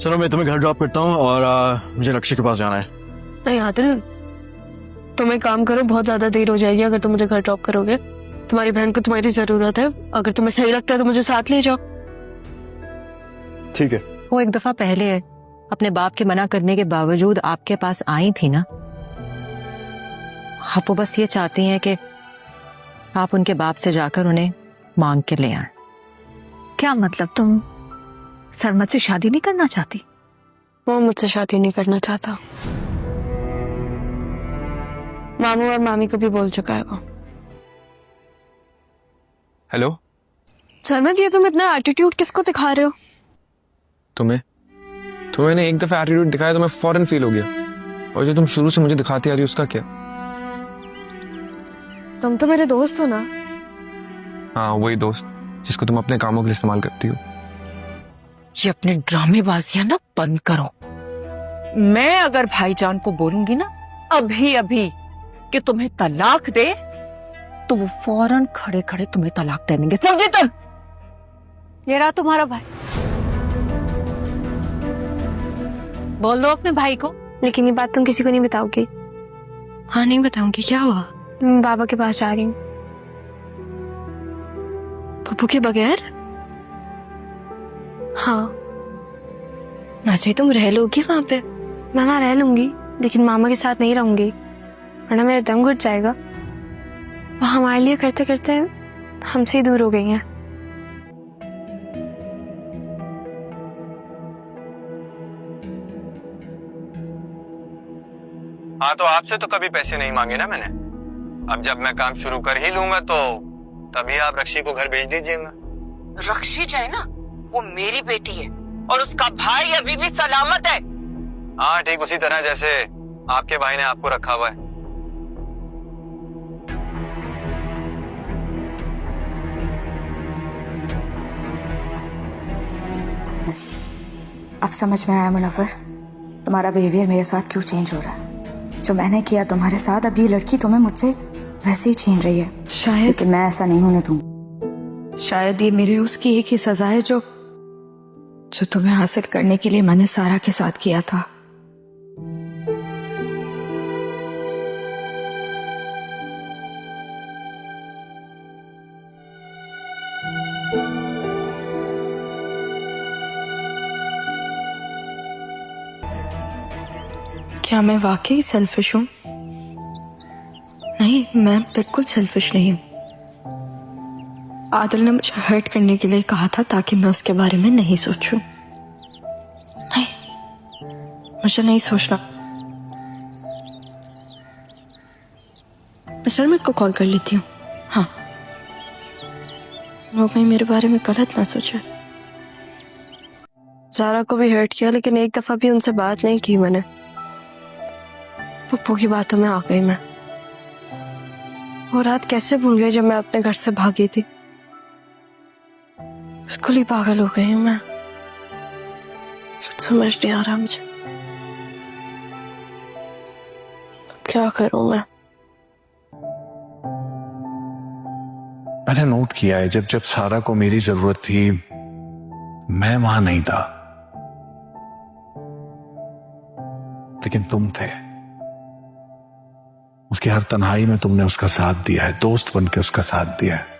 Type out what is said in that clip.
चलो मैं तुम्हें घर ड्रॉप करता हूँ और मुझे लक्ष्य के पास जाना है। नहीं आदिल, तुम एक काम करो, बहुत ज्यादा देर हो जाएगी अगर तुम मुझे घर ड्रॉप करोगे। तुम्हारी बहन को तुम्हारी जरूरत है, अगर तुम्हें सही लगता है तो मुझे साथ ले जाओ। ठीक है। वो एक दफा पहले अपने बाप के मना करने के बावजूद आपके पास आई थी ना। अब वो बस ये चाहती हैं कि आप उनके बाप से जाकर उन्हें मांग के ले आए। क्या मतलब, तुम सरमत से शादी नहीं करना चाहती? वो मुझसे शादी नहीं करना चाहता। मामू और मामी को भी बोल चुका है वो। हेलो सरमत, ये तुम इतना एटीट्यूड किसको दिखा रहे हो? तुम्हें एक दफा एटीट्यूड दिखाया तो मैं फौरन फील हो गया, और जो तुम शुरू से मुझे दिखाती आ रही हो उसका क्या? तुम तो मेरे दोस्त हो ना। हाँ, वही दोस्त जिसको तुम अपने कामों के लिए इस्तेमाल करती हो। ये अपने ड्रामेबाजियां ना बंद करो। मैं अगर भाईजान को बोलूंगी ना अभी अभी कि तुम्हें तलाक दे, तो वो फौरन खड़े खड़े तुम्हें तलाक दे देंगे, समझे तुम? ये रहा तुम्हारा भाई, बोल दो अपने भाई को। लेकिन ये बात तुम किसी को नहीं बताओगी? हाँ नहीं बताऊंगी। क्या हुआ? मैं बाबा के पास जा रही हूँ। पप्पू के बगैर? हाँ। नाचे तुम रह लोगी वहां पे? मैं वहां रह लूंगी, लेकिन मामा के साथ नहीं रहूंगी, वरना मेरा दम घुट जाएगा। वो हमारे लिए करते करते हमसे ही दूर हो गई हैं। हाँ, तो आपसे तो कभी पैसे नहीं मांगे ना मैंने। अब जब मैं काम शुरू कर ही लूंगा तो तभी आप रक्षी को घर भेज दीजिएगा। रक्षी जो है ना, वो मेरी बेटी है और उसका भाई अभी भी सलामत है। हाँ, ठीक उसी तरह जैसे आपके भाई ने आपको रखा हुआ है। अब समझ में आया मुनव्वर, तुम्हारा बिहेवियर मेरे साथ क्यों चेंज हो रहा है। जो मैंने किया तुम्हारे साथ, अब ये लड़की तुम्हें मुझसे वैसे ही छीन रही है। शायद, लेकिन मैं ऐसा नहीं होने दूंगी। शायद ये मेरे उसकी एक ही सजा है जो तुम्हें हासिल करने के लिए मैंने सारा के साथ किया था। क्या मैं वाकई सेल्फिश हूँ? नहीं, मैं बिल्कुल सेल्फिश नहीं हूँ। आदिल ने मुझे हर्ट करने के लिए कहा था ताकि मैं उसके बारे में नहीं सोचूं। नहीं, मुझे नहीं सोचना। मैं शर्मित को कॉल कर लेती हूँ। हाँ, वो कहीं मेरे बारे में गलत ना सोचे। ज़ारा को भी हर्ट किया, लेकिन एक दफा भी उनसे बात नहीं की मैंने। पप्पू की बातों में आ गई मैं। वो रात कैसे भूल गई जब मैं अपने घर से भागी थी। बिल्कुल ही पागल हो गई हूँ मैं। कुछ समझ नहीं आ रहा मुझे, क्या करूं मैं। मैंने नोट किया है, जब जब सारा को मेरी जरूरत थी मैं वहां नहीं था, लेकिन तुम थे। उसकी हर तन्हाई में तुमने उसका साथ दिया है, दोस्त बनकर उसका साथ दिया है।